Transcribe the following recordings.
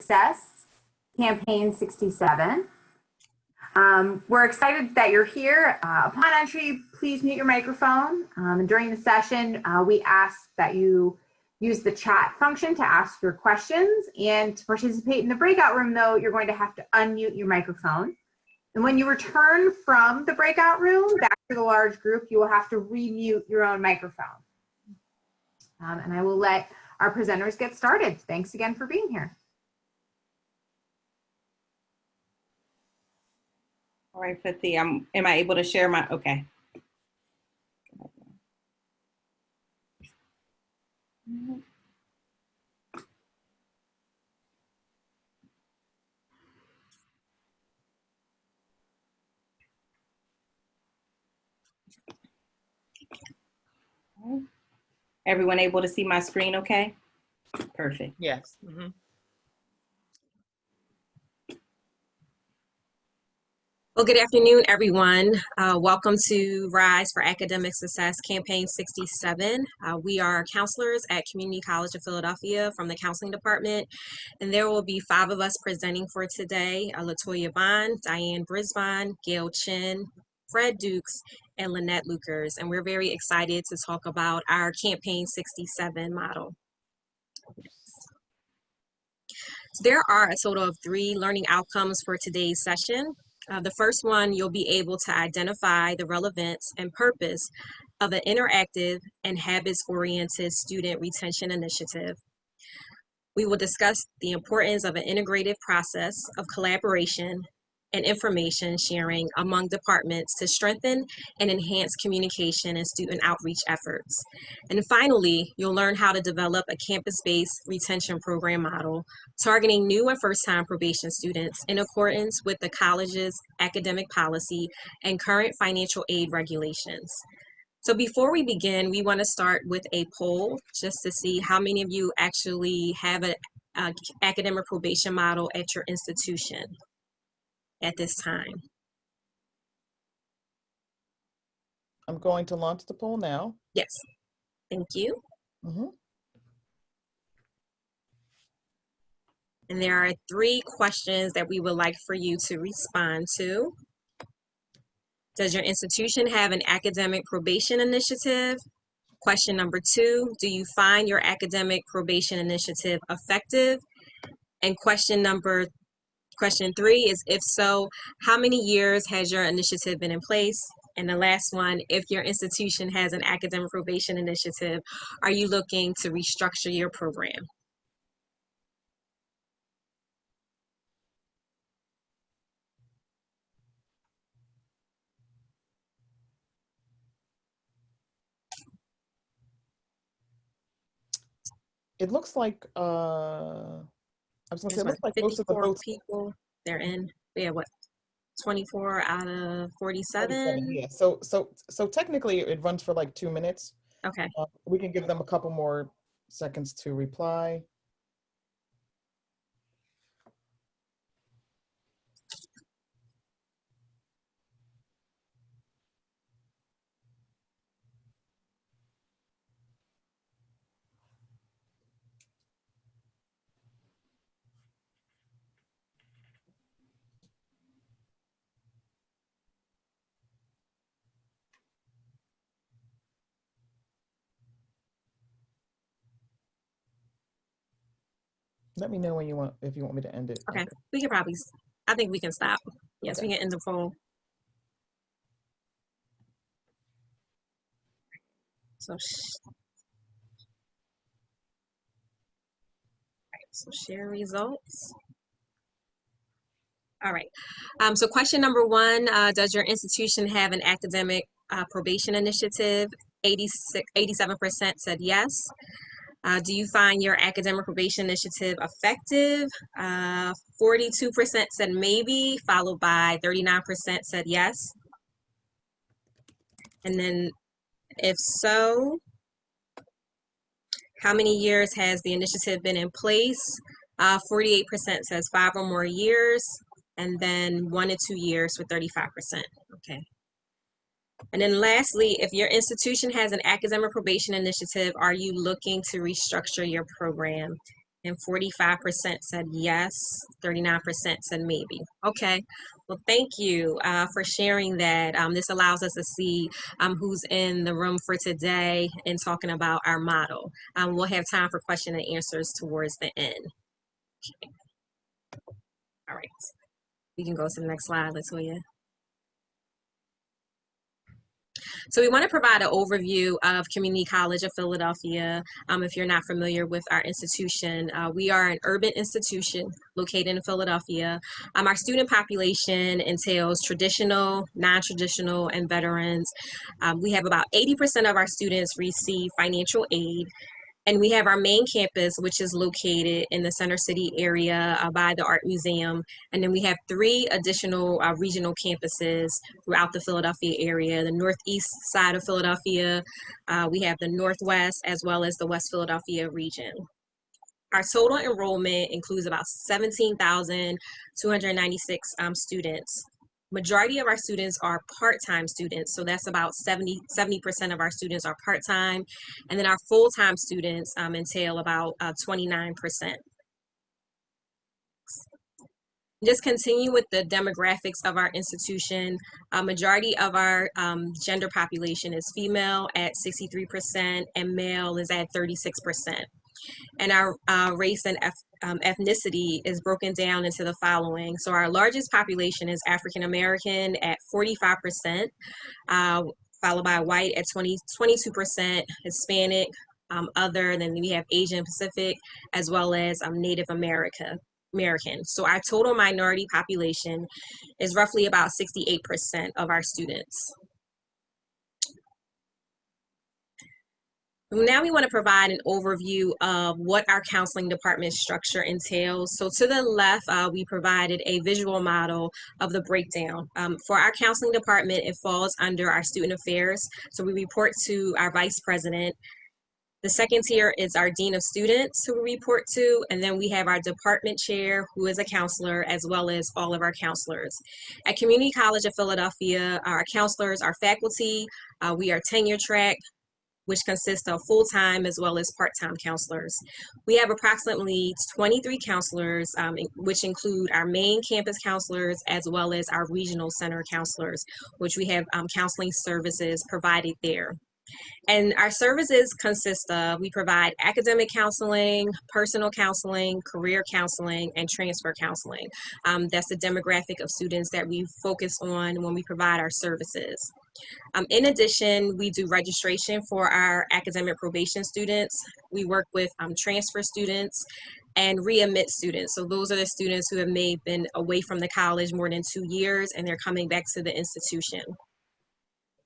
Success, Campaign 67. We're excited that you're here. Upon entry, please mute your microphone. And during the session, we ask that you use the chat function to ask your questions. And to participate in the breakout room, though, you're going to have to unmute your microphone. And when you return from the breakout room back to the large group, you will have to remute your own microphone. And I will let our presenters get started. Thanks again for being here. All right, Fithy, am I able to share my, okay. Everyone able to see my screen okay? Perfect. Yes. Mm-hmm. Well, good afternoon, everyone. Welcome to R.I.S.E for Academic Success Campaign 67. We are counselors at Community College of Philadelphia from the counseling department, and there will be 5 of us presenting for today: Latoya, Diane, Brisbon, Gail, Chinn, Fred Dukes, and Lynette Lucas. And we're very excited to talk about our Campaign 67 model. So there are a total of 3 learning outcomes for today's session. The first one, you'll be able to identify the relevance and purpose of an interactive and habits-oriented student retention initiative. We will discuss the importance of an integrative process of collaboration and information sharing among departments to strengthen and enhance communication and student outreach efforts. And finally, you'll learn how to develop a campus-based retention program model targeting new and first-time probation students in accordance with the college's academic policy and current financial aid regulations. So before we begin, we want to start with a poll just to see how many of you actually have an academic probation model at your institution at this time. I'm going to launch the poll now. Yes, thank you. Mm-hmm. And there are 3 questions that we would like for you to respond to. Does your institution have an academic probation initiative? Question number 2, do you find your academic probation initiative effective? And question 3 is, if so, how many years has your initiative been in place? And the last one, if your institution has an academic probation initiative, are you looking to restructure your program? It looks like, I was gonna say, it looks like most of the votes. People, they're in, yeah, what, 24 out of 47? Yeah, so technically it runs for like 2 minutes. Okay. We can give them a couple more seconds to reply. Let me know when you want, if you want me to end it. Okay, we can probably, I think we can stop. Yes, Okay. we can end the poll. So share results. All right, so question number 1, does your institution have an academic probation initiative? 87% said yes. Do you find your academic probation initiative effective? 42% said maybe, followed by 39% said yes. And then if so, how many years has the initiative been in place? 48% says 5 or more years, and then 1 to 2 years for 35%. Okay. And then lastly, if your institution has an academic probation initiative, are you looking to restructure your program? and 45% said yes, 39% said maybe. Okay, well, thank you for sharing that. This allows us to see who's in the room for today and talking about our model. We'll have time for question and answers towards the end. Okay. All right, we can go to the next slide, Latoya. So we want to provide an overview of Community College of Philadelphia. If you're not familiar with our institution, we are an urban institution located in Philadelphia. Our student population entails traditional, non-traditional, and veterans. We have about 80% of our students receive financial aid. And we have our main campus, which is located in the Center City area by the Art Museum. And then we have 3 additional regional campuses throughout the Philadelphia area, the northeast side of Philadelphia. We have the northwest as well as the West Philadelphia region. Our total enrollment includes about 17,296 students. Majority of our students are part-time students, so that's about 70% of our students are part-time, and then our full-time students entail about 29%. Just continue with the demographics of our institution. Majority of our gender population is female at 63%, and male is at 36%. And our race and ethnicity is broken down into the following. So our largest population is African American at 45%, followed by white at 22%, Hispanic, other, then we have Asian Pacific, as well as Native American. So our total minority population is roughly about 68% of our students. Now we want to provide an overview of what our counseling department structure entails. So to the left, we provided a visual model of the breakdown. For our counseling department, it falls under our student affairs. So we report to our vice president. The second tier is our dean of students who we report to, and then we have our department chair who is a counselor, as well as all of our counselors. At Community College of Philadelphia, our counselors are faculty. We are tenure track, which consists of full-time as well as part-time counselors. We have approximately 23 counselors, which include our main campus counselors as well as our regional center counselors, which we have counseling services provided there. And our services consist of, we provide academic counseling, personal counseling, career counseling, and transfer counseling. That's the demographic of students that we focus on when we provide our services. In addition, we do registration for our academic probation students. We work with transfer students and readmit students. So those are the students who have been away from the college more than 2 years and they're coming back to the institution.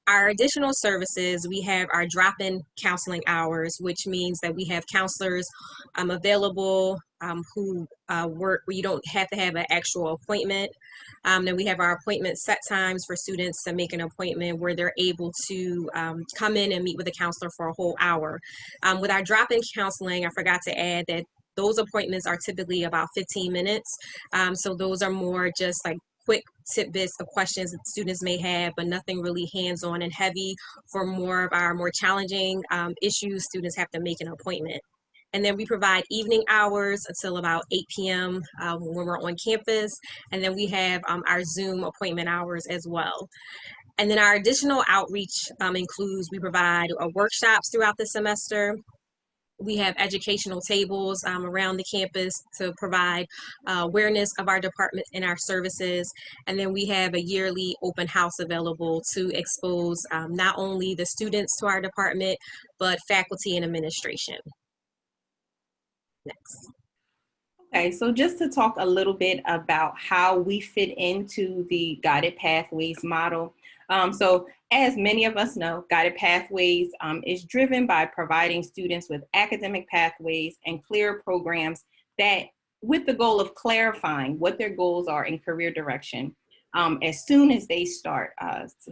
Our additional services, we have our drop-in counseling hours, which means that we have counselors available who work where you don't have to have an actual appointment. Then we have our appointment set times for students to make an appointment where they're able to come in and meet with a counselor for a whole hour. With our drop-in counseling, I forgot to add that those appointments are typically about 15 minutes. So those are more just like quick tidbits of questions that students may have, but nothing really hands-on and heavy. For more of our more challenging issues, students have to make an appointment. And then we provide evening hours until about 8 p.m. When we're on campus. And then we have our Zoom appointment hours as well. And then our additional outreach includes, we provide workshops throughout the semester. We have educational tables around the campus to provide awareness of our department and our services. And then we have a yearly open house available to expose not only the students to our department, but faculty and administration. Next. Okay, so just to talk a little bit about how we fit into the Guided Pathways model. So as many of us know, Guided Pathways is driven by providing students with academic pathways and clear programs that, with the goal of clarifying what their goals are in career direction as soon as they start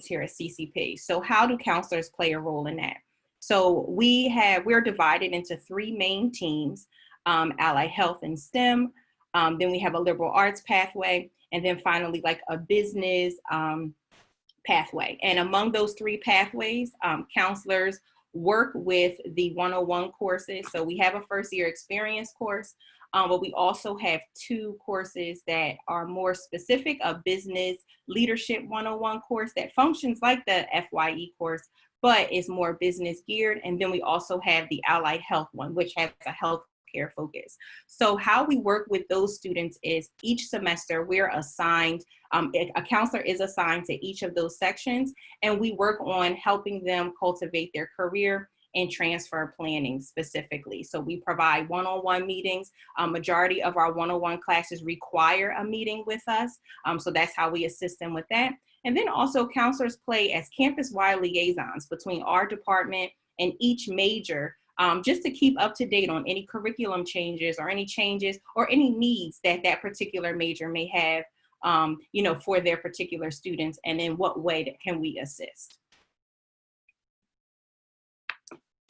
here at CCP. So how do counselors play a role in that? So we're divided into 3 main teams. Allied Health and STEM, then we have a liberal arts pathway, and then finally like a business pathway. And among those 3 pathways, counselors work with the 101 courses. So we have a first year experience course, But we also have 2 courses that are more specific, a business leadership 101 course that functions like the FYE course, but is more business geared. And then we also have the allied health one, which has a health care focus. So how we work with those students is each semester we're assigned, a counselor is assigned to each of those sections, and we work on helping them cultivate their career and transfer planning specifically. So we provide one-on-one meetings. Majority of our one-on-one classes require a meeting with us. So that's how we assist them with that. And then also counselors play as campus-wide liaisons between our department and each major, just to keep up to date on any curriculum changes or any changes or any needs that that particular major may have, for their particular students, and in what way can we assist.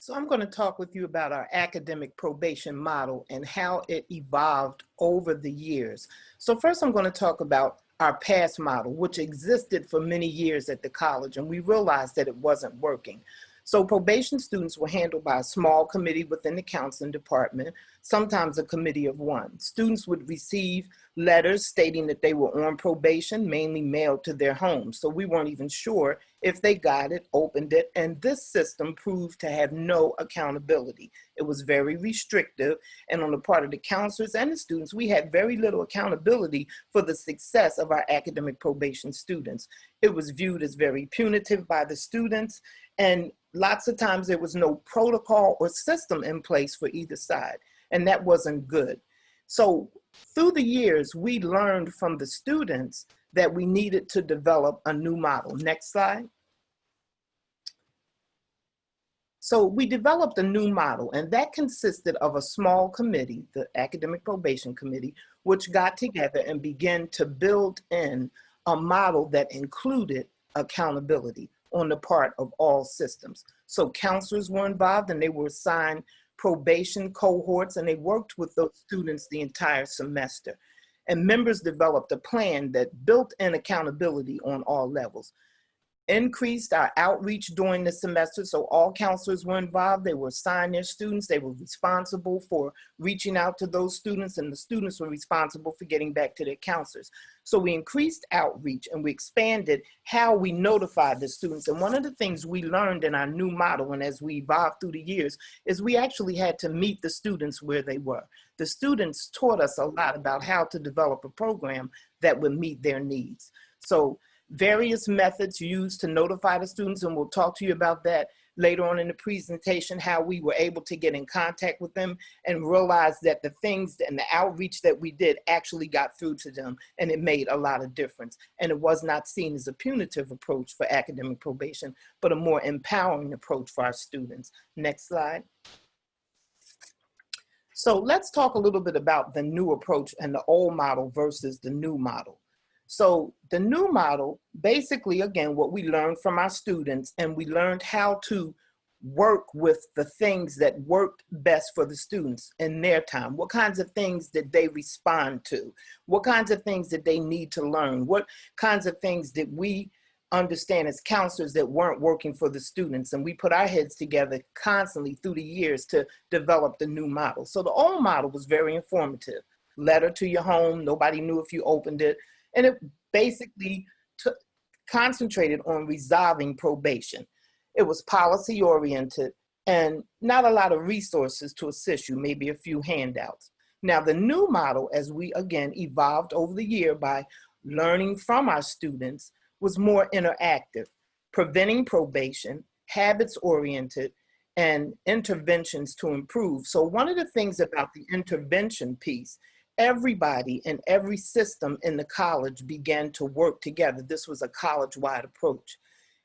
So I'm going to talk with you about our academic probation model and how it evolved over the years. So first I'm going to talk about our PASS model, which existed for many years at the college, and we realized that it wasn't working. So probation students were handled by a small committee within the counseling department, sometimes a committee of 1. Students would receive letters stating that they were on probation, mainly mailed to their homes. So we weren't even sure if they got it, opened it, and this system proved to have no accountability. It was very restrictive, and on the part of the counselors and the students, we had very little accountability for the success of our academic probation students. It was viewed as very punitive by the students, and lots of times there was no protocol or system in place for either side, and that wasn't good. So through the years, we learned from the students that we needed to develop a new model. Next slide. So we developed a new model, and that consisted of a small committee, the Academic Probation Committee, which got together and began to build in a model that included accountability on the part of all systems. So counselors were involved, and they were assigned probation cohorts, and they worked with those students the entire semester. And members developed a plan that built in accountability on all levels. Increased our outreach during the semester, so all counselors were involved. They were assigned their students. They were responsible for reaching out to those students, and the students were responsible for getting back to their counselors. So we increased outreach, and we expanded how we notified the students. And one of the things we learned in our new model, and as we evolved through the years, is we actually had to meet the students where they were. The students taught us a lot about how to develop a program that would meet their needs. So various methods used to notify the students, and we'll talk to you about that later on in the presentation, how we were able to get in contact with them and realize that the things and the outreach that we did actually got through to them, and it made a lot of difference. And it was not seen as a punitive approach for academic probation, but a more empowering approach for our students. Next slide. So let's talk a little bit about the new approach and the old model versus the new model. So the new model, basically, again, what we learned from our students, and we learned how to work with the things that worked best for the students in their time. What kinds of things did they respond to? What kinds of things did they need to learn? What kinds of things did we understand as counselors that weren't working for the students? And we put our heads together constantly through the years to develop the new model. So the old model was very informative. Letter to your home, nobody knew if you opened it. And it basically concentrated on resolving probation. It was policy oriented and not a lot of resources to assist you, maybe a few handouts. Now the new model, as we again evolved over the year by learning from our students, was more interactive, preventing probation, habits oriented, and interventions to improve. So one of the things about the intervention piece, everybody and every system in the college began to work together. This was a college-wide approach.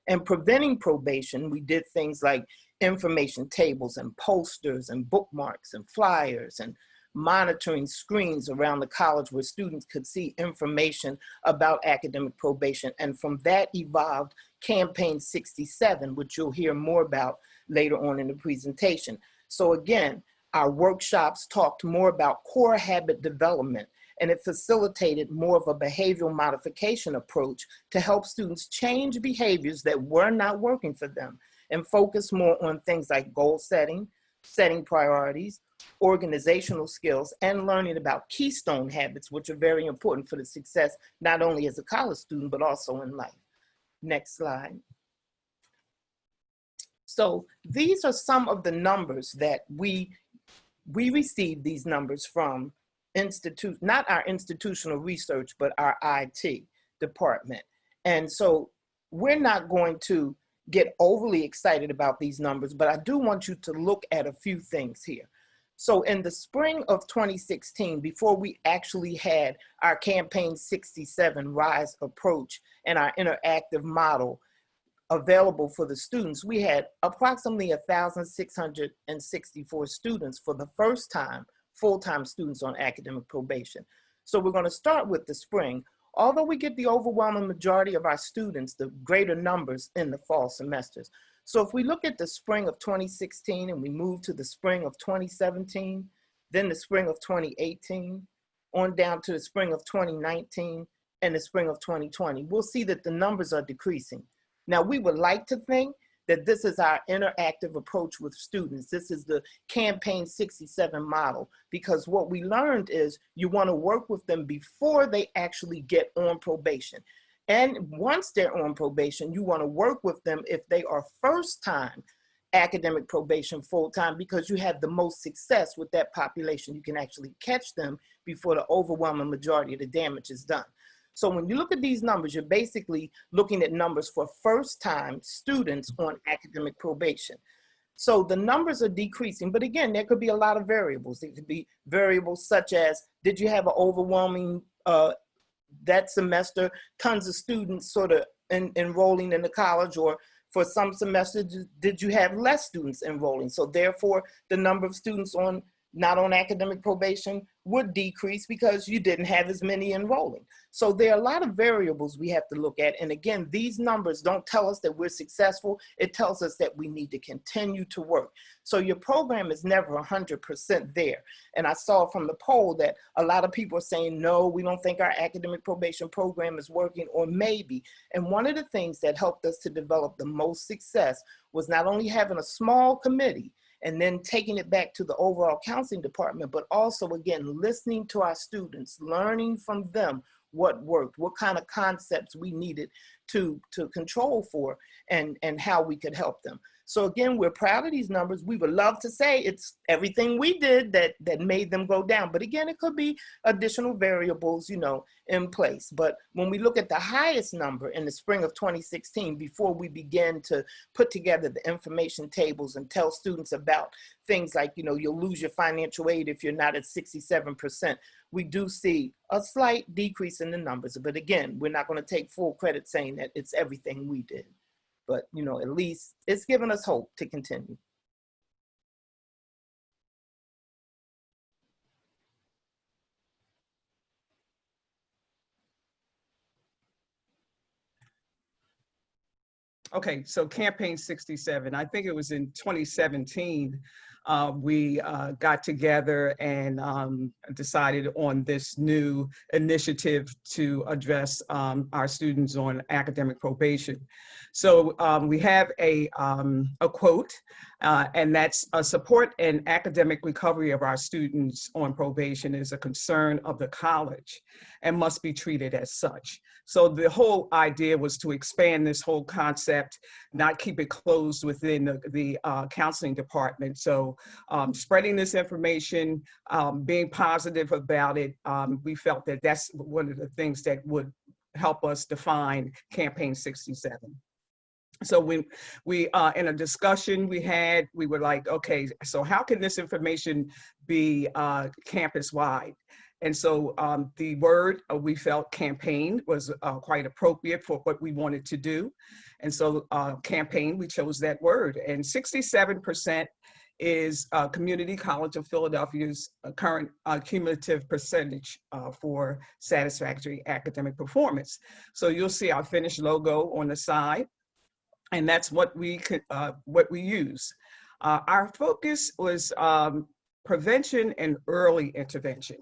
And preventing probation, we did things like information tables and posters and bookmarks and flyers and monitoring screens around the college where students could see information about academic probation. And from that evolved Campaign 67, which you'll hear more about later on in the presentation. So again, our workshops talked more about core habit development, and it facilitated more of a behavioral modification approach to help students change behaviors that were not working for them and focus more on things like goal setting, setting priorities, organizational skills, and learning about keystone habits, which are very important for the success, not only as a college student, but also in life. Next slide. So these are some of the numbers that we received these numbers from not our institutional research, but our IT department. And so we're not going to get overly excited about these numbers, but I do want you to look at a few things here. So in the spring of 2016, before we actually had our Campaign 67 R.I.S.E approach and our interactive model available for the students, we had approximately 1,664 students for the first time, full-time students on academic probation. So we're going to start with the spring. Although we get the overwhelming majority of our students, the greater numbers in the fall semesters. So if we look at the spring of 2016 and we move to the spring of 2017, then the spring of 2018, on down to the spring of 2019 and the spring of 2020, we'll see that the numbers are decreasing. Now, we would like to think that this is our interactive approach with students. This is the Campaign 67 model, because what we learned is you want to work with them before they actually get on probation. And once they're on probation, you want to work with them if they are first-time academic probation full-time, because you have the most success with that population. You can actually catch them before the overwhelming majority of the damage is done. So when you look at these numbers, you're basically looking at numbers for first-time students on academic probation. So the numbers are decreasing, but again, there could be a lot of variables. There could be variables such as, did you have an overwhelming, that semester, tons of students sort of enrolling in the college, or for some semesters, did you have less students enrolling? So therefore, the number of students not on academic probation would decrease because you didn't have as many enrolling. So there are a lot of variables we have to look at. And again, these numbers don't tell us that we're successful. It tells us that we need to continue to work. So your program is never 100% there. And I saw from the poll that a lot of people are saying, no, we don't think our academic probation program is working, or maybe. And one of the things that helped us to develop the most success was not only having a small committee and then taking it back to the overall counseling department, but also, again, listening to our students, learning from them what worked, what kind of concepts we needed to control for, and how we could help them. So again, we're proud of these numbers. We would love to say it's everything we did that made them go down. But again, it could be additional variables, you know, in place. But when we look at the highest number in the spring of 2016, before we began to put together the information tables and tell students about things like, you know, you'll lose your financial aid if you're not at 67%, we do see a slight decrease in the numbers. But again, we're not going to take full credit saying that it's everything we did. But, you know, at least it's given us hope to continue. Okay, so Campaign 67, I think it was in 2017, we got together and decided on this new initiative to address our students on academic probation. So we have a quote, and that's support and academic recovery of our students on probation is a concern of the college and must be treated as such. So the whole idea was to expand this whole concept, not keep it closed within the counseling department. So spreading this information, being positive about it, we felt that that's one of the things that would help us define Campaign 67. So when we, in a discussion we were like, okay, so how can this information be campus-wide? And so the word we felt campaign was quite appropriate for what we wanted to do. And so campaign, we chose that word. And 67% is Community College of Philadelphia's current cumulative percentage for satisfactory academic performance. So you'll see our finished logo on the side, and that's what we use. Our focus was prevention and early intervention.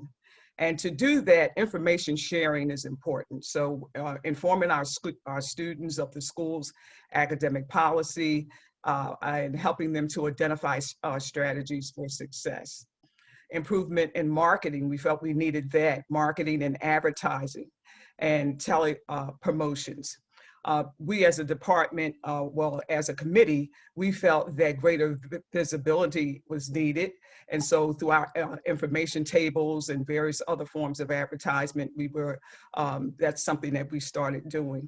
And to do that, information sharing is important. So informing our students of the school's academic policy and helping them to identify strategies for success. improvement in marketing. We felt we needed that, marketing and advertising and tele promotions. We as a department, well, as a committee, we felt that greater visibility was needed. And so through our information tables and various other forms of advertisement, that's something that we started doing.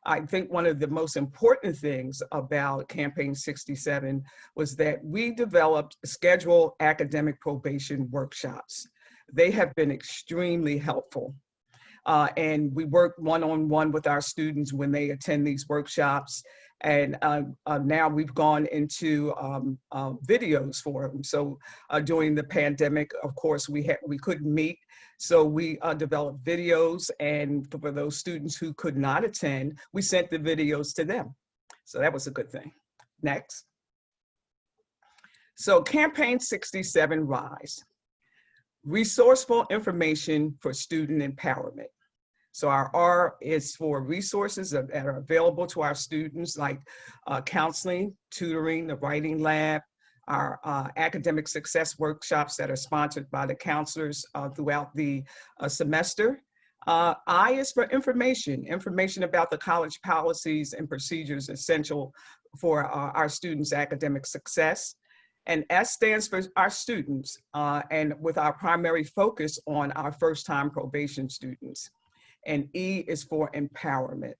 I think one of the most important things about Campaign 67 was that we developed scheduled academic probation workshops. They have been extremely helpful. And we work one-on-one with our students when they attend these workshops. And now we've gone into videos for them. So during the pandemic, of course, we couldn't meet. So we developed videos, and for those students who could not attend, we sent the videos to them. So that was a good thing. Next. So Campaign 67 RISE, resourceful information for student empowerment. So our R is for resources that are available to our students, like counseling, tutoring, the writing lab, our academic success workshops that are sponsored by the counselors throughout the semester. I is for information about the college policies and procedures essential for our students' academic success. And S stands for our students, and with our primary focus on our first-time probation students. And E is for empowerment.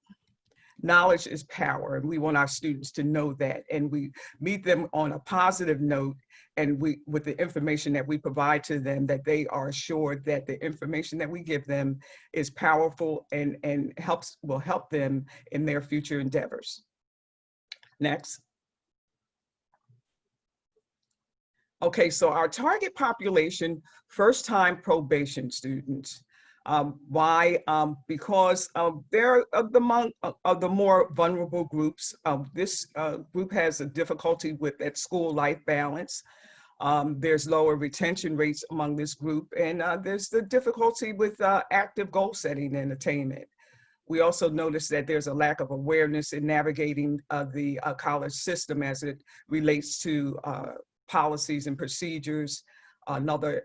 Knowledge is power, and we want our students to know that. And we meet them on a positive note, and with the information that we provide to them, that they are assured that the information that we give them is powerful and will help them in their future endeavors. Next. Okay, so our target population, first-time probation students. Why? Because they're among the more vulnerable groups. This group has a difficulty with that school life balance. There's lower retention rates among this group, and there's the difficulty with active goal setting and attainment. We also notice that there's a lack of awareness in navigating the college system as it relates to policies and procedures. Another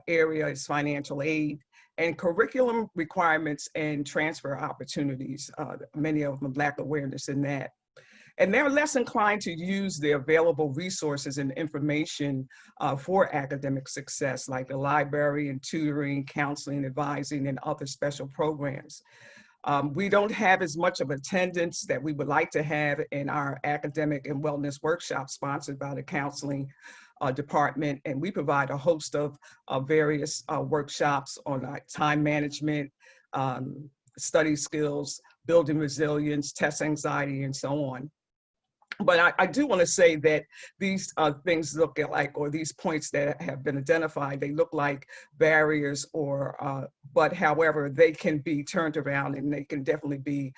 area is financial aid and curriculum requirements and transfer opportunities. Many of them lack awareness in that. And they're less inclined to use the available resources and information for academic success, like the library and tutoring, counseling, advising, and other special programs. We don't have as much of attendance that we would like to have in our academic and wellness workshops sponsored by the counseling department, and we provide a host of various workshops on time management, study skills, building resilience, test anxiety, and so on. But I do want to say that these things look like, or these points that have been identified, they look like barriers, but however, they can be turned around, and they can definitely be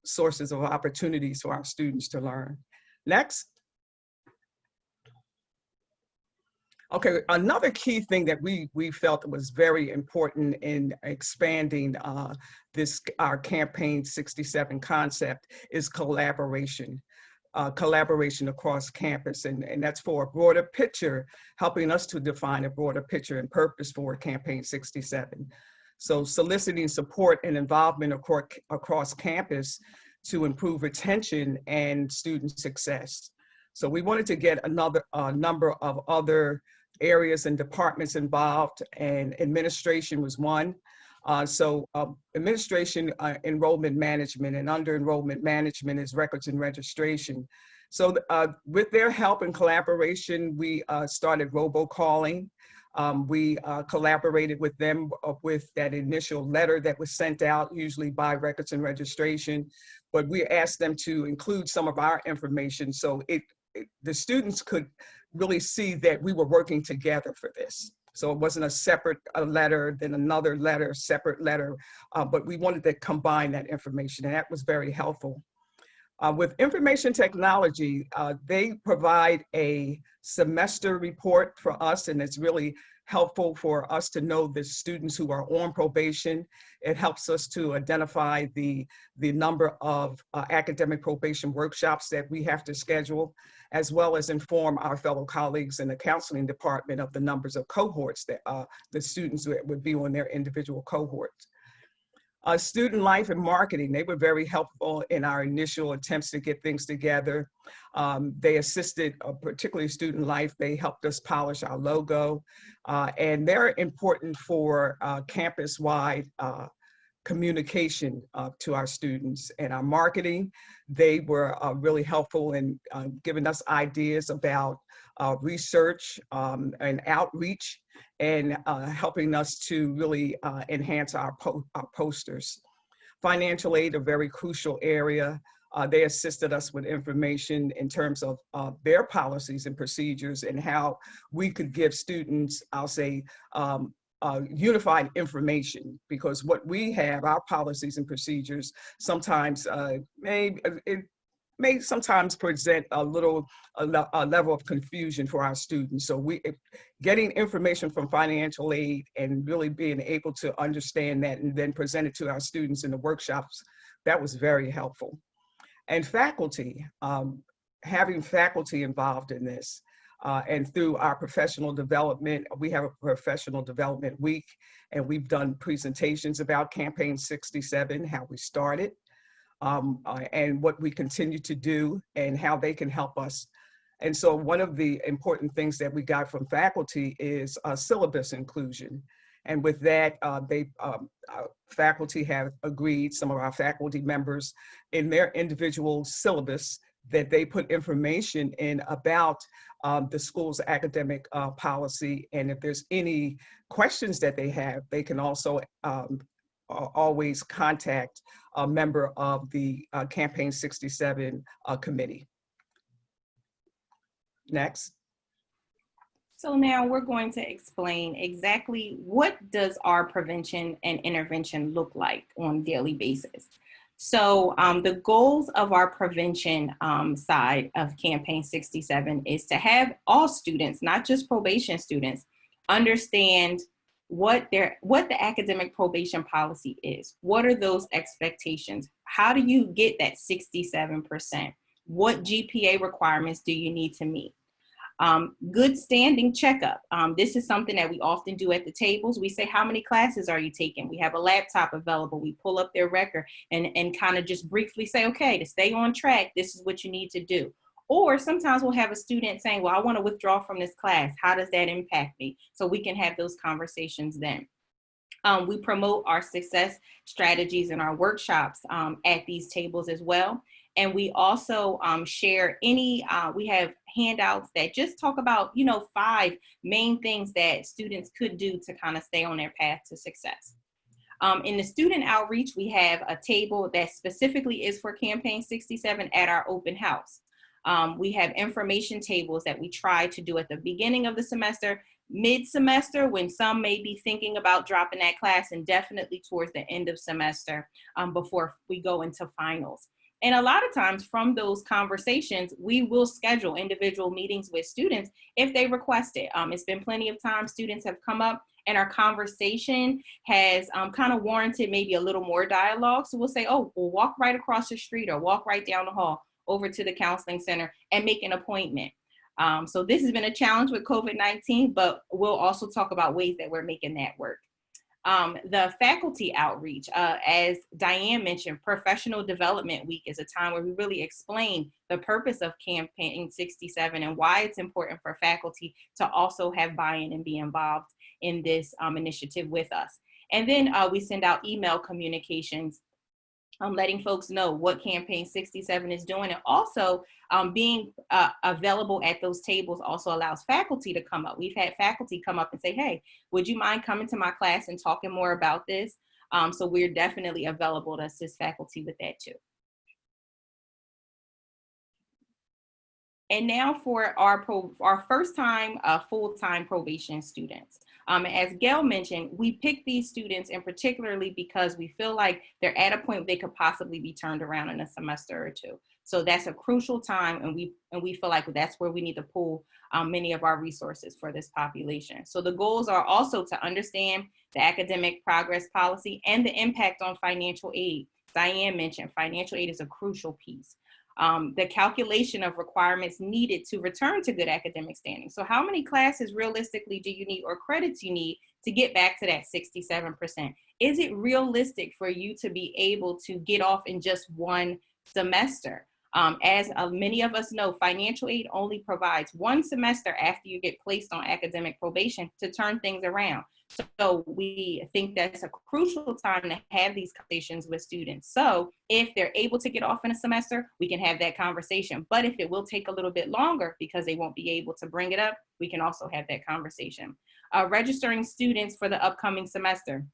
sources of opportunities for our students to learn. Next. Okay, another key thing that we felt was very important in expanding our Campaign 67 concept is collaboration. Collaboration across campus, and that's for a broader picture, helping us to define a broader picture and purpose for Campaign 67. So soliciting support and involvement across campus to improve retention and student success. So we wanted to get another number of other areas and departments involved, and administration was one. Administration, enrollment management, and under enrollment management is records and registration. So with their help and collaboration, we started robocalling. We collaborated with them with that initial letter that was sent out, usually by records and registration, but we asked them to include some of our information so the students could really see that we were working together for this. So it wasn't a separate letter, then another letter, separate letter, but we wanted to combine that information, and that was very helpful. With information technology, they provide a semester report for us, and it's really helpful for us to know the students who are on probation. It helps us to identify the number of academic probation workshops that we have to schedule, as well as inform our fellow colleagues in the counseling department of the numbers of cohorts that the students that would be on their individual cohorts. Student life and marketing, they were very helpful in our initial attempts to get things together. They assisted, particularly student life, they helped us polish our logo, and they're important for campus-wide communication to our students. And our marketing, they were really helpful in giving us ideas about research and outreach, and helping us to really enhance our posters. Financial aid, a very crucial area. They assisted us with information in terms of their policies and procedures and how we could give students, I'll say, unified information, because what we have, our policies and procedures, sometimes may sometimes present a level of confusion for our students. So getting information from financial aid and really being able to understand that and then present it to our students in the workshops, that was very helpful. And faculty, having faculty involved in this, and through our professional development, we have a professional development week, and we've done presentations about Campaign 67, how we started, and what we continue to do and how they can help us. And so one of the important things that we got from faculty is syllabus inclusion. And with that, faculty have agreed, some of our faculty members, in their individual syllabus, that they put information in about the school's academic policy. And if there's any questions that they have, they can also always contact a member of the Campaign 67 committee. Next. So now we're going to explain exactly what does our prevention and intervention look like on a daily basis. So the goals of our prevention side of Campaign 67 is to have all students, not just probation students, understand what the academic probation policy is. What are those expectations? How do you get that 67%? What GPA requirements do you need to meet? Good standing checkup. This is something that we often do at the tables. We say, how many classes are you taking? We have a laptop available. We pull up their record and kind of just briefly say, okay, to stay on track, this is what you need to do. Or sometimes we'll have a student saying, well, I want to withdraw from this class. How does that impact me? So we can have those conversations then. We promote our success strategies in our workshops at these tables as well. And we also share we have handouts that just talk about, 5 main things that students could do to kind of stay on their path to success. In the student outreach, we have a table that specifically is for Campaign 67 at our open house. We have information tables that we try to do at the beginning of the semester, mid-semester, when some may be thinking about dropping that class, and definitely towards the end of semester before we go into finals. And a lot of times from those conversations, we will schedule individual meetings with students if they request it. It's been plenty of times students have come up and our conversation has kind of warranted maybe a little more dialogue. So we'll say, oh, we'll walk right across the street or walk right down the hall over to the counseling center and make an appointment. So this has been a challenge with COVID-19, but we'll also talk about ways that we're making that work. The faculty outreach, as Diane mentioned, Professional Development Week is a time where we really explain the purpose of Campaign 67 and why it's important for faculty to also have buy-in and be involved in this initiative with us. And then we send out email communications letting folks know what Campaign 67 is doing, and also being available at those tables also allows faculty to come up. We've had faculty come up and say, hey, would you mind coming to my class and talking more about this? So we're definitely available to assist faculty with that too. And now for our first time full-time probation students. As Gail mentioned, we pick these students and particularly because we feel like they're at a point where they could possibly be turned around in a semester or two. So that's a crucial time, and we feel like that's where we need to pull many of our resources for this population. So the goals are also to understand the academic progress policy and the impact on financial aid. Diane mentioned financial aid is a crucial piece. The calculation of requirements needed to return to good academic standing. So how many classes realistically do you need or credits you need to get back to that 67%? Is it realistic for you to be able to get off in just one semester? As many of us know, financial aid only provides one semester after you get placed on academic probation to turn things around. So we think that's a crucial time to have these conversations with students. So if they're able to get off in a semester, we can have that conversation. But if it will take a little bit longer because they won't be able to bring it up, we can also have that conversation. Registering students for the upcoming semester.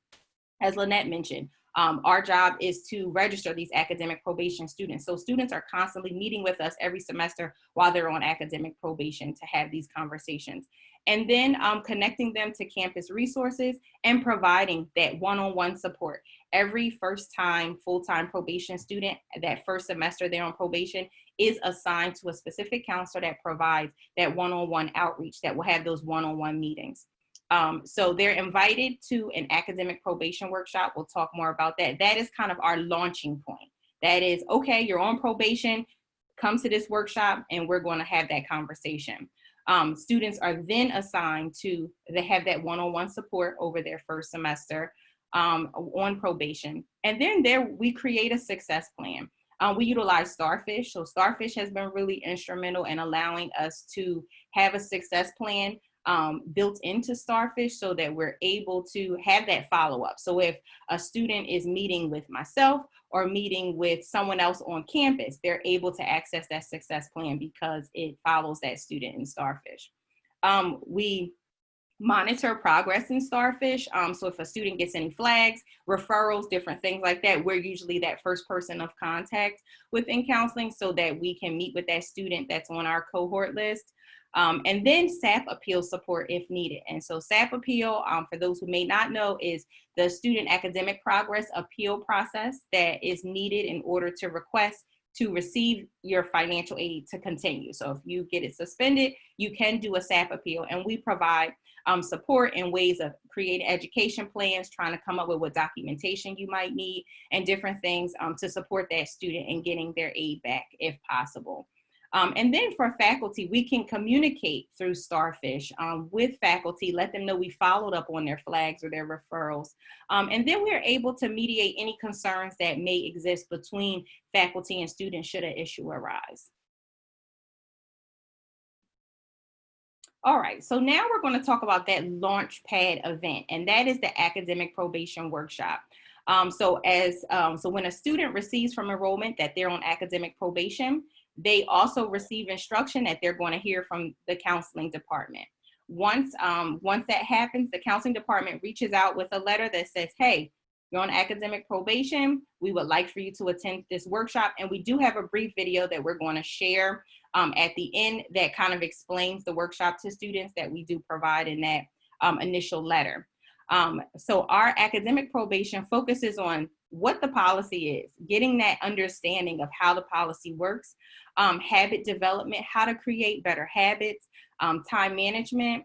As Lynette mentioned, our job is to register these academic probation students. So students are constantly meeting with us every semester while they're on academic probation to have these conversations. And then connecting them to campus resources and providing that one-on-one support. Every first-time full-time probation student, that first semester they're on probation, is assigned to a specific counselor that provides that one-on-one outreach, that will have those one-on-one meetings. So they're invited to an academic probation workshop. We'll talk more about that. That is kind of our launching point. That is, okay, you're on probation, come to this workshop and we're going to have that conversation. Students are then assigned to, they have that one-on-one support over their first semester on probation. And then there we create a success plan. We utilize Starfish. So Starfish has been really instrumental in allowing us to have a success plan built into Starfish so that we're able to have that follow-up. So if a student is meeting with myself or meeting with someone else on campus, they're able to access that success plan because it follows that student in Starfish. We monitor progress in Starfish. So if a student gets any flags, referrals, different things like that, we're usually that first person of contact within counseling so that we can meet with that student that's on our cohort list. And then SAP appeal support if needed. And so SAP appeal, for those who may not know, is the student academic progress appeal process that is needed in order to request to receive your financial aid to continue. So if you get it suspended, you can do a SAP appeal, and we provide support in ways of creating education plans, trying to come up with what documentation you might need and different things to support that student in getting their aid back if possible. And then for faculty, we can communicate through Starfish with faculty, let them know we followed up on their flags or their referrals. And then we're able to mediate any concerns that may exist between faculty and students should an issue arise. All right, so now we're going to talk about that Launchpad event, and that is the academic probation workshop. So when a student receives from enrollment that they're on academic probation, they also receive instruction that they're going to hear from the counseling department. Once that happens, the counseling department reaches out with a letter that says, hey, you're on academic probation. We would like for you to attend this workshop. And we do have a brief video that we're going to share at the end that kind of explains the workshop to students that we do provide in that initial letter. So our academic probation focuses on what the policy is, getting that understanding of how the policy works, habit development, how to create better habits, time management,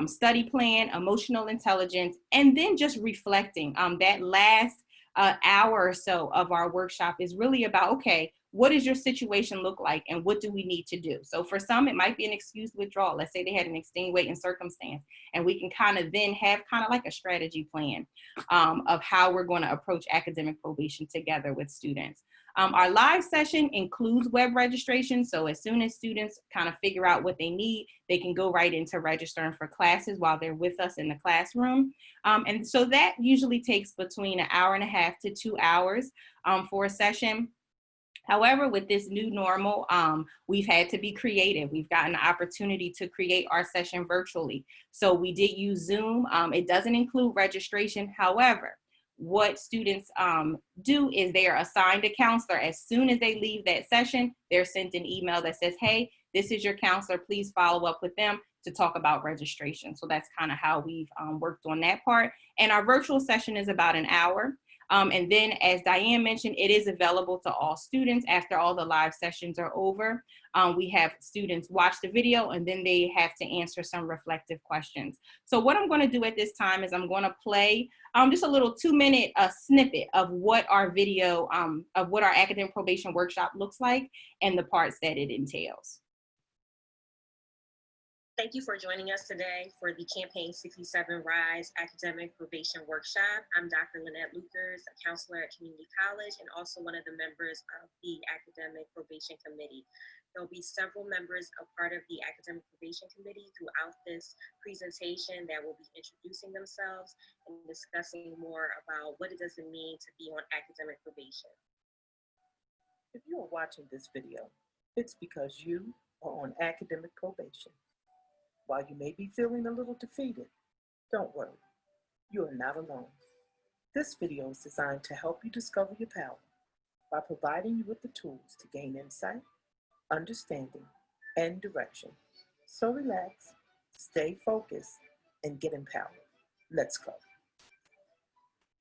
study plan, emotional intelligence, and then just reflecting. That last hour or so of our workshop is really about, okay, what does your situation look like and what do we need to do? So for some, it might be an excused withdrawal. Let's say they had an extenuating circumstance, and we can kind of then have kind of like a strategy plan of how we're going to approach academic probation together with students. Our live session includes web registration. So as soon as students kind of figure out what they need, they can go right into registering for classes while they're with us in the classroom. And so that usually takes between 1.5 hours to 2 hours for a session. However, with this new normal, we've had to be creative. We've gotten the opportunity to create our session virtually. So we did use Zoom. It doesn't include registration. However, what students do is they are assigned a counselor. As soon as they leave that session, they're sent an email that says, hey, this is your counselor. Please follow up with them to talk about registration. So that's kind of how we've worked on that part. And our virtual session is about an hour. And then, as Diane mentioned, it is available to all students after all the live sessions are over. We have students watch the video and then they have to answer some reflective questions. So what I'm going to do at this time is I'm going to play just a little 2-minute snippet of what our video, of what our academic probation workshop looks like and the parts that it entails. Thank you for joining us today for the Campaign 67 RISE Academic Probation Workshop. I'm Dr. Lynette, a counselor at Community College and also one of the members of the Academic Probation Committee. There'll be several members a part of the Academic Probation Committee throughout this presentation that will be introducing themselves and discussing more about what it does mean to be on academic probation. If you are watching this video, it's because you are on academic probation. While you may be feeling a little defeated, don't worry, you are not alone. This video is designed to help you discover your power by providing you with the tools to gain insight, understanding, and direction. So relax, stay focused, and get empowered. Let's go.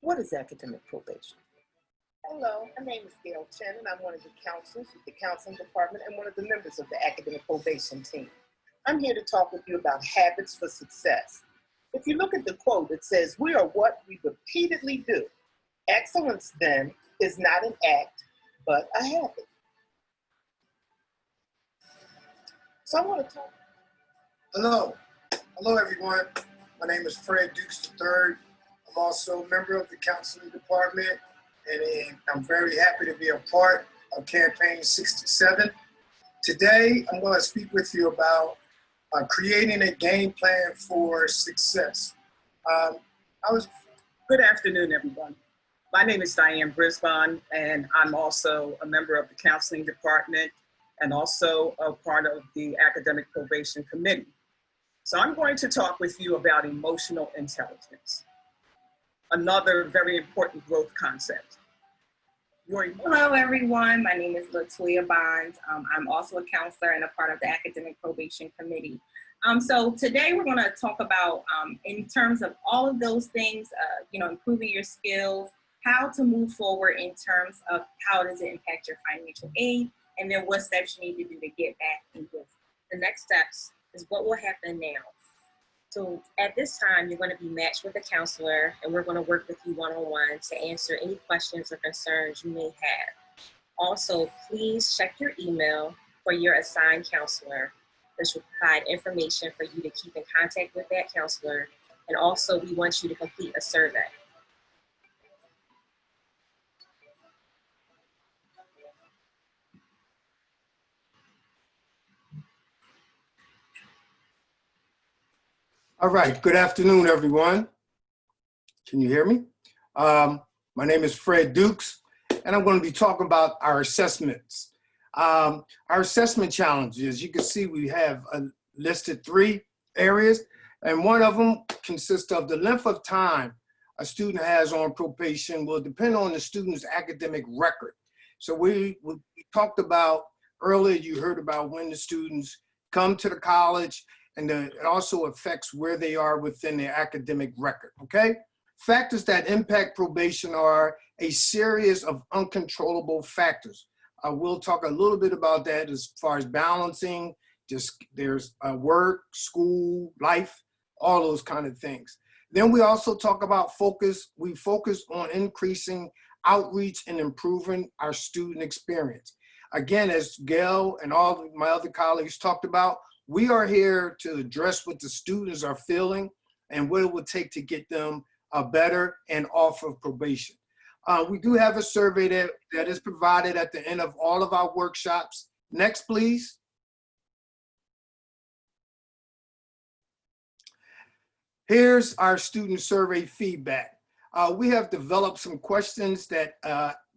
What is academic probation? Hello, my name is Gail, Chinn, and I'm one of the counselors with the counseling department and one of the members of the academic probation team. I'm here to talk with you about habits for success. If you look at the quote, it says, "We are what we repeatedly do. Excellence, then, is not an act, but a habit." So I want to talk. Hello everyone. My name is Fred Dukes III. I'm also a member of the counseling department, and I'm very happy to be a part of Campaign 67. Today, I'm going to speak with you about creating a game plan for success. Good afternoon, everyone. My name is Diane Brisbon, and I'm also a member of the counseling department and also a part of the academic probation committee. So I'm going to talk with you about emotional intelligence, another very important growth concept. Hello, everyone. My name is Latoya. I'm also a counselor and a part of the academic probation committee. So today we're going to talk about, in terms of all of those things, improving your skills, how to move forward in terms of how does it impact your financial aid, and then what steps you need to do to get back in business. The next steps is what will happen now. So at this time, you're going to be matched with a counselor, and we're going to work with you one-on-one to answer any questions or concerns you may have. Also, please check your email for your assigned counselor. This will provide information for you to keep in contact with that counselor. And also, we want you to complete a survey. All right, good afternoon, everyone. Can you hear me? My name is Fred Dukes, and I'm going to be talking about our assessments. Our assessment challenges, you can see we have listed 3 areas, and one of them consists of the length of time a student has on probation will depend on the student's academic record. So we talked about earlier, you heard about when the students come to the college, and it also affects where they are within their academic record, okay? Factors that impact probation are a series of uncontrollable factors. I will talk a little bit about that as far as balancing, there's work, school, life, all those kind of things. Then we also talk about focus. We focus on increasing outreach and improving our student experience. Again, as Gail and all of my other colleagues talked about, we are here to address what the students are feeling and what it would take to get them better and off of probation. We do have a survey that is provided at the end of all of our workshops. Next, please. Here's our student survey feedback. We have developed some questions that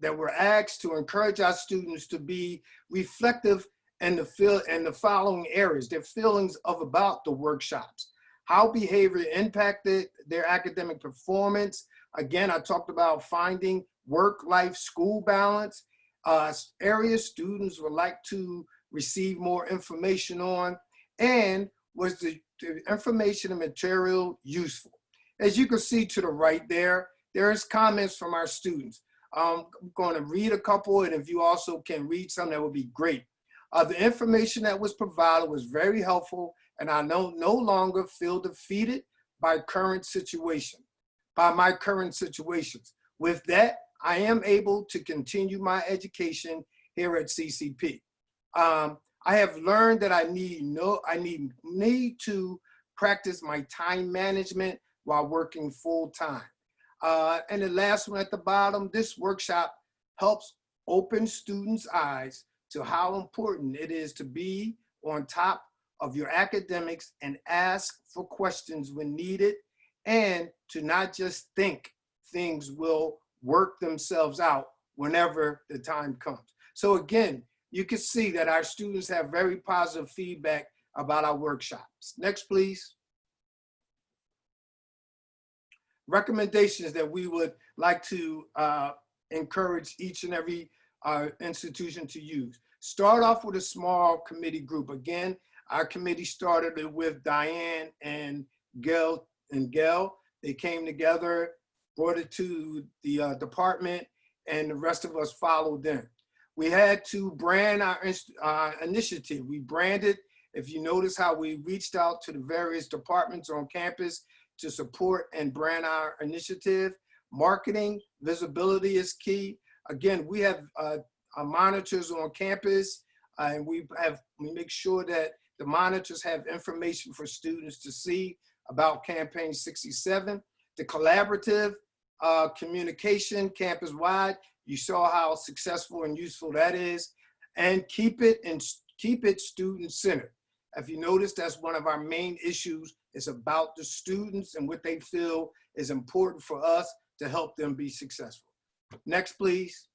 were asked to encourage our students to be reflective in the following areas, their feelings about the workshops, how behavior impacted their academic performance. Again, I talked about finding work-life school balance, areas students would like to receive more information on, and was the the information and material useful. As you can see to the right there is comments from our students. I'm going to read a couple, and if you also can read some, that would be great. The information that was provided was very helpful, and I no longer feel defeated by my current situations. With that, I am able to continue my education here at CCP. I have learned that I need to practice my time management while working full time. And the last one at the bottom, this workshop helps open students' eyes to how important it is to be on top of your academics and ask for questions when needed, and to not just think things will work themselves out whenever the time comes. So again, you can see that our students have very positive feedback about our workshops. Next, please. Recommendations that we would like to encourage each and every institution to use. Start off with a small committee group. Again, our committee started with Diane and Gail. They came together, brought it to the department, and the rest of us followed them. We had to brand our initiative. We branded, if you notice how we reached out to the various departments on campus to support and brand our initiative. Marketing, visibility is key. Again, we have monitors on campus, and we make sure that the monitors have information for students to see about Campaign 67. The collaborative communication campus-wide, you saw how successful and useful that is, and keep it student-centered. If you notice, that's one of our main issues. It's about the students and what they feel is important for us to help them be successful. Next, please.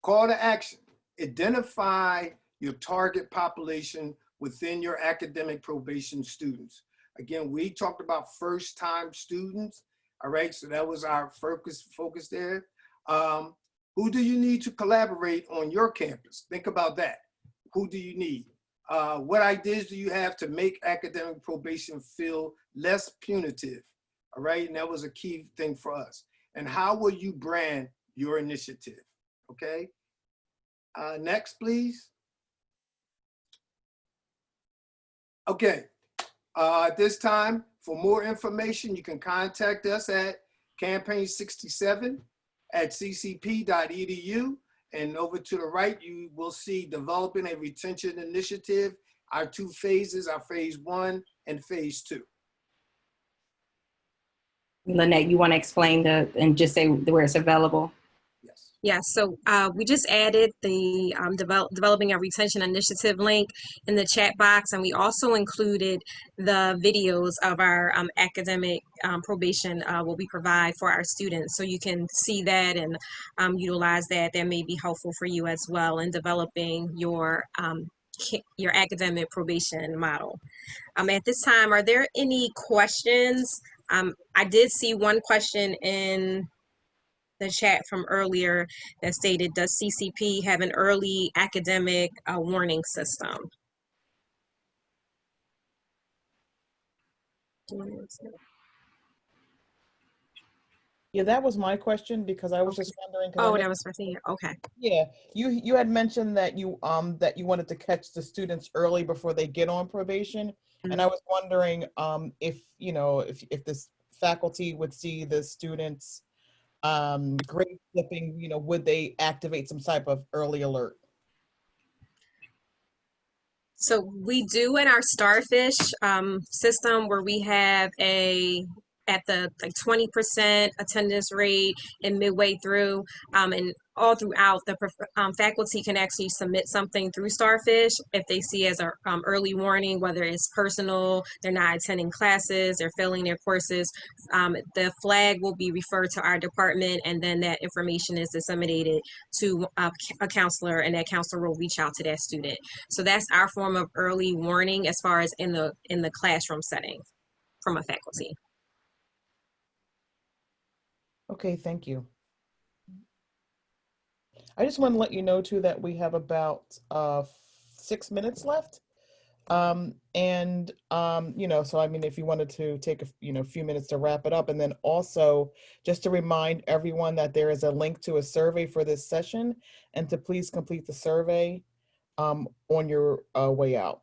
Call to action. Identify your target population within your academic probation students. Again, we talked about first-time students. All right, so that was our focus there. Who do you need to collaborate on your campus? Think about that. Who do you need? What ideas do you have to make academic probation feel less punitive? All right, and that was a key thing for us. And how will you brand your initiative? Okay, next, please. Okay, at this time, for more information, you can contact us at campaign67@ccp.edu. And over to the right, you will see developing a retention initiative, our 2 phases, our phase 1 and phase 2. Lynette, you want to explain and just say where it's available? Yes. Yeah, so we just added the developing a retention initiative link in the chat box, and we also included the videos of our academic probation, what we provide for our students. So you can see that and utilize that. That may be helpful for you as well in developing your academic probation model. At this time, are there any questions? I did see one question in the chat from earlier that stated, does CCP have an early academic warning system? Yeah, that was my question, because I was just wondering. Oh, that was for me. Okay. Yeah, you had mentioned that you wanted to catch the students early before they get on probation, Mm-hmm. and I was wondering if if this faculty would see the students grade slipping, would they activate some type of early alert? So we do in our Starfish system, where we have at the 20% attendance rate and midway through, and all throughout, the faculty can actually submit something through Starfish if they see as a early warning, whether it's personal, they're not attending classes, they're failing their courses. The flag will be referred to our department, and then that information is disseminated to a counselor, and that counselor will reach out to that student. So that's our form of early warning as far as in the classroom setting from a faculty. Okay, thank you. I just want to let you know too that we have about 6 minutes left. So I mean, if you wanted to take a few minutes to wrap it up, and then also just to remind everyone that there is a link to a survey for this session, and to please complete the survey on your way out.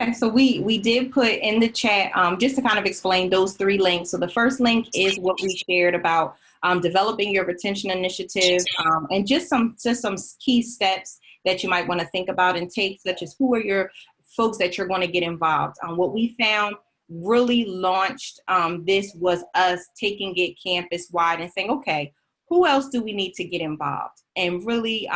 And so we did put in the chat just to kind of explain those 3 links. So the first link is what we shared about developing your retention initiative, and just some key steps that you might want to think about and take, such as who are your folks that you're going to get involved. What we found really launched this was us taking it campus wide and saying, okay, who else do we need to get involved? And really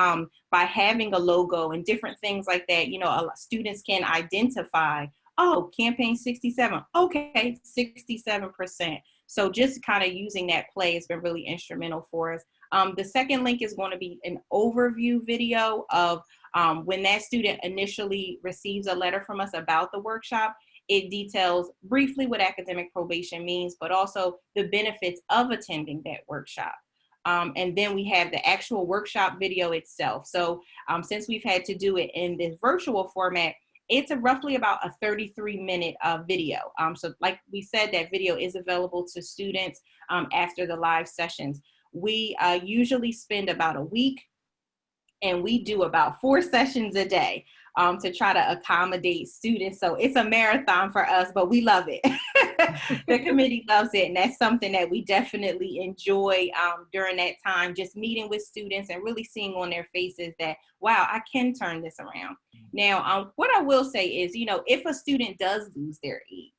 by having a logo and different things like that, students can identify, oh, campaign 67, okay, 67%. So just kind of using that play has been really instrumental for us. The second link is going to be an overview video of when that student initially receives a letter from us about the workshop. It details briefly what academic probation means, but also the benefits of attending that workshop. And then we have the actual workshop video itself. So since we've had to do it in this virtual format, it's roughly about a 33-minute video. So like we said, that video is available to students after the live sessions. We usually spend about a week, and we do about 4 sessions a day to try to accommodate students. So it's a marathon for us, but we love it. The committee loves it, and that's something that we definitely enjoy during that time, just meeting with students and really seeing on their faces that, wow, I can turn this around. Now, what I will say is, if a student does lose their aid,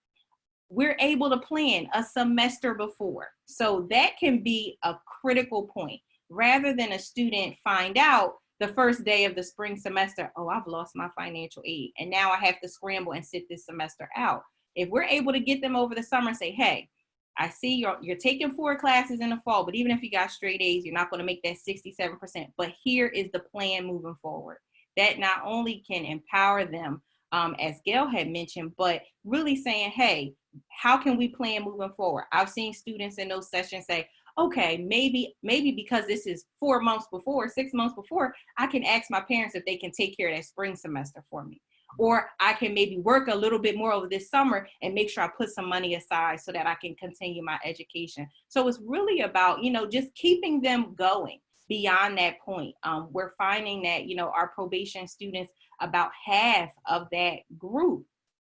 we're able to plan a semester before. So that can be a critical point. Rather than a student find out the first day of the spring semester, oh, I've lost my financial aid, and now I have to scramble and sit this semester out. If we're able to get them over the summer and say, hey, I see you're taking 4 classes in the fall, but even if you got straight A's, you're not going to make that 67%. But here is the plan moving forward. That not only can empower them, as Gail had mentioned, but really saying, hey, how can we plan moving forward? I've seen students in those sessions say, okay, maybe because this is 4 months before, 6 months before, I can ask my parents if they can take care of that spring semester for me. Or I can maybe work a little bit more over this summer and make sure I put some money aside so that I can continue my education. So it's really about, just keeping them going beyond that point. We're finding that, our probation students, about half of that group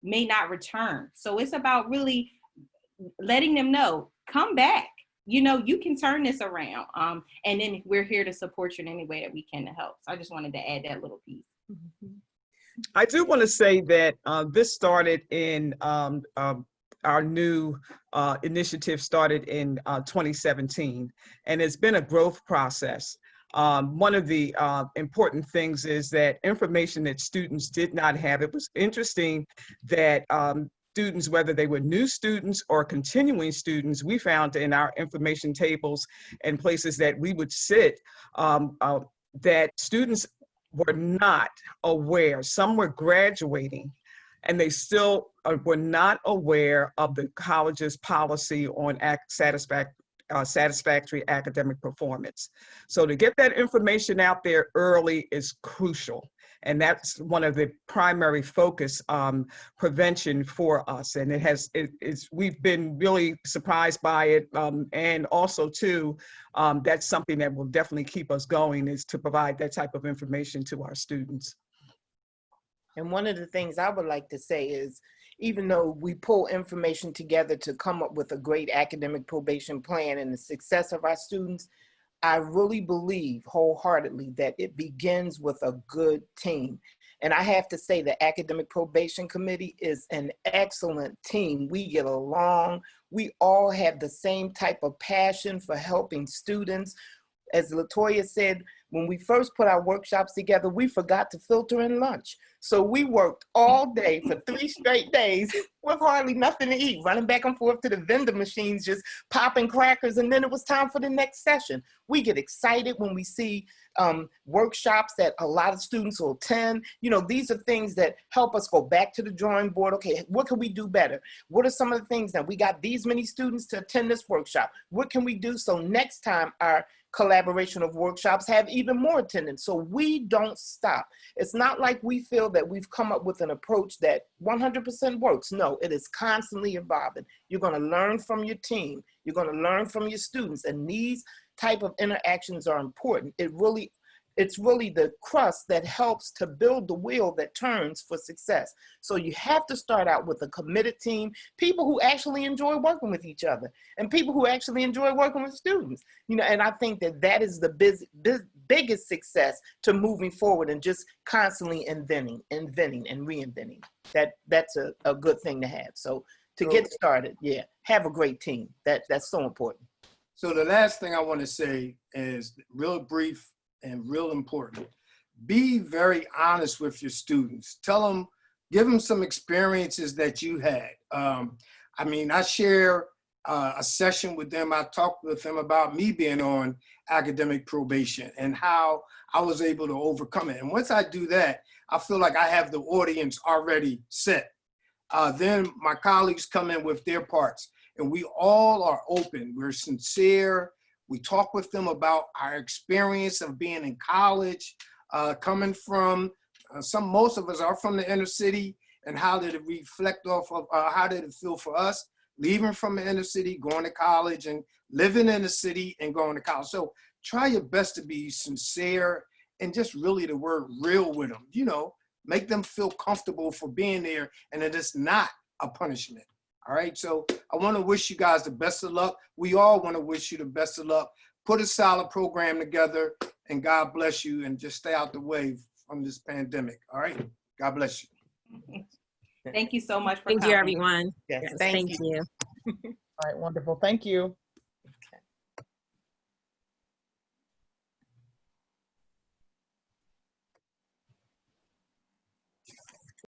may not return. So it's about really letting them know, come back. You can turn this around. And then we're here to support you in any way that we can to help. So I just wanted to add that little piece. I do want to say that this started in our new initiative started in 2017, and it's been a growth process. One of the important things is that information that students did not have. It was interesting that students, whether they were new students or continuing students, we found in our information tables and places that we would sit that students were not aware. Some were graduating and they still were not aware of the college's policy on satisfactory academic performance. So to get that information out there early is crucial. And that's one of the primary focus prevention for us. And we've been really surprised by it. And also too, that's something that will definitely keep us going, is to provide that type of information to our students. And one of the things I would like to say is, even though we pull information together to come up with a great academic probation plan and the success of our students, I really believe wholeheartedly that it begins with a good team. And I have to say the Academic Probation Committee is an excellent team. We get along. We all have the same type of passion for helping students. As Latoya said, when we first put our workshops together, we forgot to filter in lunch. So we worked all day for 3 straight days with hardly nothing to eat, running back and forth to the vendor machines, just popping crackers, and then it was time for the next session. We get excited when we see workshops that a lot of students will attend. These are things that help us go back to the drawing board. Okay, what can we do better? What are some of the things that we got these many students to attend this workshop? What can we do so next time our collaboration of workshops have even more attendance. So we don't stop. It's not like we feel that we've come up with an approach that 100% works. No, it is constantly evolving. You're going to learn from your team. You're going to learn from your students. And these type of interactions are important. It's really the crust that helps to build the wheel that turns for success. So you have to start out with a committed team, people who actually enjoy working with each other and people who actually enjoy working with students. You know, and I think that that is the biggest success to moving forward and just constantly inventing and reinventing. That's a good thing to have. So to get started, yeah, have a great team. That's so important. So the last thing I want to say is real brief and real important. Be very honest with your students. Tell them, give them some experiences that you had. I mean, I share a session with them. I talked with them about me being on academic probation and how I was able to overcome it. And once I do that, I feel like I have the audience already set. Then my colleagues come in with their parts and we all are open. We're sincere. We talk with them about our experience of being in college, coming from, most of us are from the inner city, and how did it reflect off of, how did it feel for us, leaving from the inner city, going to college, and living in the city and going to college. So try your best to be sincere and just really the word real with them, you know, make them feel comfortable for being there and that it's not a punishment. All right, so I want to wish you guys the best of luck. We all want to wish you the best of luck. Put a solid program together, and God bless you, and just stay out the way from this pandemic. All right, God bless you. Thank you so much for Thank coming. you, everyone. Yes, Yes, thank thank you. you. All right, wonderful. Thank you.